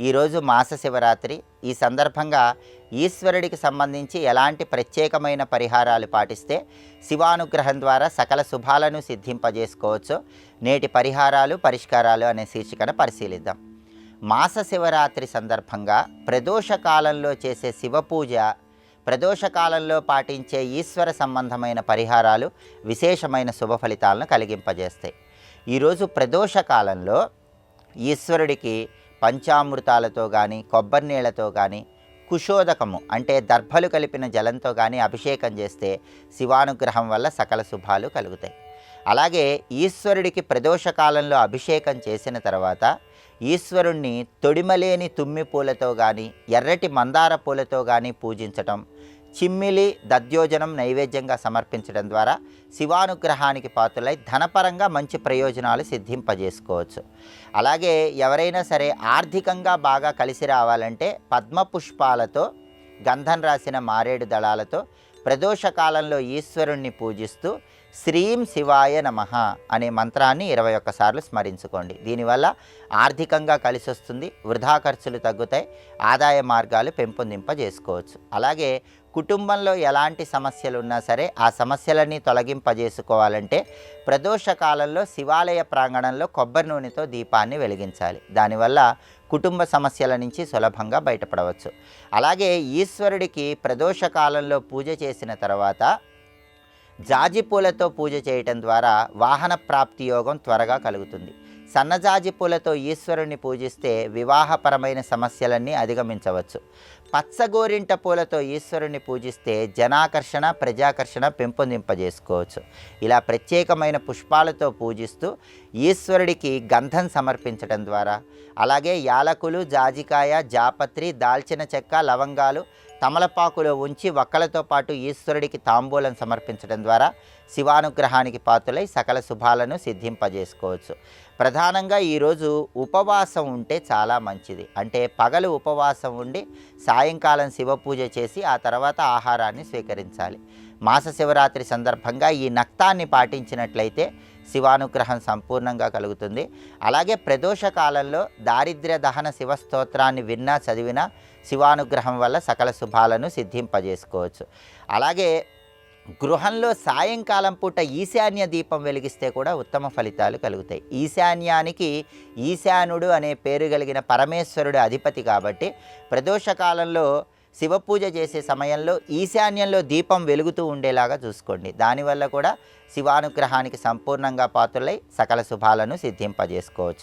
ఈరోజు మాస శివరాత్రి. ఈ సందర్భంగా ఈశ్వరుడికి సంబంధించి ఎలాంటి ప్రత్యేకమైన పరిహారాలు పాటిస్తే శివానుగ్రహం ద్వారా సకల శుభాలను సిద్ధింపజేసుకోవచ్చో నేటి పరిహారాలు పరిష్కారాలు అనే శీర్షికన పరిశీలిద్దాం. మాస శివరాత్రి సందర్భంగా ప్రదోష కాలంలో చేసే శివపూజ, ప్రదోషకాలంలో పాటించే ఈశ్వర సంబంధమైన పరిహారాలు విశేషమైన శుభ ఫలితాలను కలిగింపజేస్తాయి. ఈరోజు ప్రదోష కాలంలో ఈశ్వరుడికి పంచామృతాలతో కానీ, కొబ్బరి నీళ్లతో కానీ, కుశోదకము అంటే దర్భలు కలిపిన జలంతో కానీ అభిషేకం చేస్తే శివానుగ్రహం వల్ల సకల శుభాలు కలుగుతాయి. అలాగే ఈశ్వరుడికి ప్రదోషకాలంలో అభిషేకం చేసిన తర్వాత ఈశ్వరుణ్ణి తొడిమలేని తుమ్మి పూలతో కానీ, ఎర్రటి మందార పూలతో కానీ పూజించటం, చిమ్మిలి దద్యోజనం నైవేద్యంగా సమర్పించడం ద్వారా శివానుగ్రహానికి పాత్రులై ధనపరంగా మంచి ప్రయోజనాలు సిద్ధింపజేసుకోవచ్చు. అలాగే ఎవరైనా సరే ఆర్థికంగా బాగా కలిసి రావాలంటే పద్మపుష్పాలతో, గంధం రాసిన మారేడు దళాలతో ప్రదోషకాలంలో ఈశ్వరుణ్ణి పూజిస్తూ శ్రీం శివాయ నమః అనే మంత్రాన్ని 21 సార్లు స్మరించుకోండి. దీనివల్ల ఆర్థికంగా కలిసి వస్తుంది, వృధా ఖర్చులు తగ్గుతాయి, ఆదాయ మార్గాలు పెంపొందింపజేసుకోవచ్చు. అలాగే కుటుంబంలో ఎలాంటి సమస్యలు ఉన్నా సరే ఆ సమస్యలన్నీ తొలగింపజేసుకోవాలంటే ప్రదోష కాలంలో శివాలయ ప్రాంగణంలో కొబ్బరి నూనెతో దీపాన్ని వెలిగించాలి. దానివల్ల కుటుంబ సమస్యల నుంచి సులభంగా బయటపడవచ్చు. అలాగే ఈశ్వరుడికి ప్రదోష కాలంలో పూజ చేసిన తర్వాత జాజి పూలతో పూజ చేయటం ద్వారా వాహన ప్రాప్తి యోగం త్వరగా కలుగుతుంది. సన్నజాజి పూలతో ఈశ్వరుణ్ణి పూజిస్తే వివాహపరమైన సమస్యలన్నీ అధిగమించవచ్చు. పచ్చగోరింట పూలతో ఈశ్వరుణ్ణి పూజిస్తే జనాకర్షణ, ప్రజాకర్షణ పెంపొందింపజేసుకోవచ్చు. ఇలా ప్రత్యేకమైన పుష్పాలతో పూజిస్తూ ఈశ్వరుడికి గంధం సమర్పించడం ద్వారా, అలాగే యాలకులు, జాజికాయ, జాపత్రి, దాల్చిన చెక్క, లవంగాలు తమలపాకులో ఉంచి వక్కలతో పాటు ఈశ్వరుడికి తాంబూలం సమర్పించడం ద్వారా శివానుగ్రహానికి పాత్రులై సకల శుభాలను సిద్ధింపజేసుకోవచ్చు. ప్రధానంగా ఈరోజు ఉపవాసం ఉంటే చాలా మంచిది. అంటే పగలు ఉపవాసం ఉండి సాయంకాలం శివపూజ చేసి ఆ తర్వాత ఆహారాన్ని స్వీకరించాలి. మాస శివరాత్రి సందర్భంగా ఈ నక్తాన్ని పాటించినట్లయితే శివానుగ్రహం సంపూర్ణంగా కలుగుతుంది. అలాగే ప్రదోష కాలంలో దారిద్ర్య దహన శివస్తోత్రాన్ని విన్నా చదివినా శివానుగ్రహం వల్ల సకల శుభాలను సిద్ధింపజేసుకోవచ్చు. అలాగే గృహంలో సాయంకాలం పూట ఈశాన్య దీపం వెలిగిస్తే కూడా ఉత్తమ ఫలితాలు కలుగుతాయి. ఈశాన్యానికి ఈశానుడు అనే పేరు కలిగిన పరమేశ్వరుడు అధిపతి కాబట్టి ప్రదోషకాలంలో శివపూజ చేసే సమయంలో ఈశాన్యంలో దీపం వెలుగుతూ ఉండేలాగా చూసుకోండి. దానివల్ల కూడా శివానుగ్రహానికి సంపూర్ణంగా పాత్రులై సకల శుభాలను సిద్ధింపజేసుకోవచ్చు.